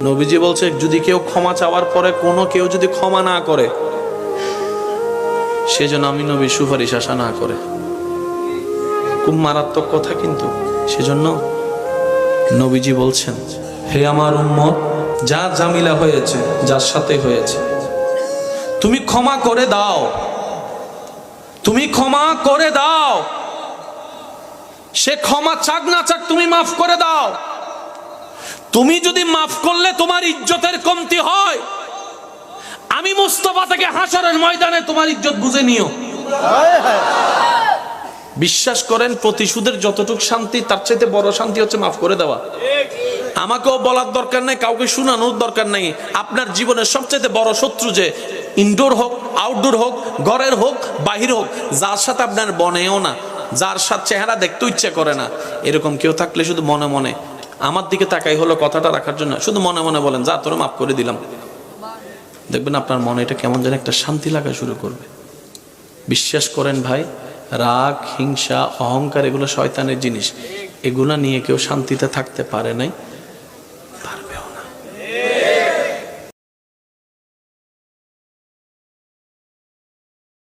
নবীজি বলছে যদি কেউ ক্ষমা চাওয়ার পরে কোনো কেউ যদি ক্ষমা না করে সেজন্য আমি নবী সুপারিশ আশা না করে। খুব মারাত্মক কথা, কিন্তু সেজন্য নবীজি বলছেন, হে আমার উম্মত, যা ঝামেলা হয়েছে যার সাথে হয়েছে তুমি ক্ষমা করে দাও, তুমি ক্ষমা করে দাও। সে ক্ষমা চাক না চাক তুমি মাফ করে দাও। তুমি যদি মাফ করলে তোমার ইজ্জতের কমতি হয়, আমি মুস্তাফা থেকে হাসরের ময়দানে তোমার ইজ্জত বুঝে নিও। বিশ্বাস করেন, প্রতিশোধের যতটুকু শান্তি তার চাইতে বড় শান্তি হচ্ছে মাফ করে দেওয়া। আমাকেও বলার দরকার নাই, কাউকে শোনানোর দরকার নাই। আপনার জীবনের সবচেয়ে বড় শত্রু যে ইনডোর হোক, আউটডোর হোক, ঘরের হোক, বাহির হোক, যার সাথে আপনার বনেও না, যার সাথে চেহারা দেখতে ইচ্ছে করে না, এরকম কেউ থাকলে শুধু মনে মনে আমার দিকে তাকাই হলো কথাটা রাখার জন্য, শুধু মনে মনে বলেন, যা তোরে মাফ করে দিলাম। দেখবেন আপনার মনে এটা কেমন যেন একটা শান্তি লাগা শুরু করবে। বিশ্বাস করেন ভাই, রাগ, হিংসা, অহংকার এগুলো শয়তানের জিনিস। এগুলা নিয়ে কেউ শান্তিতে থাকতে পারে নাই।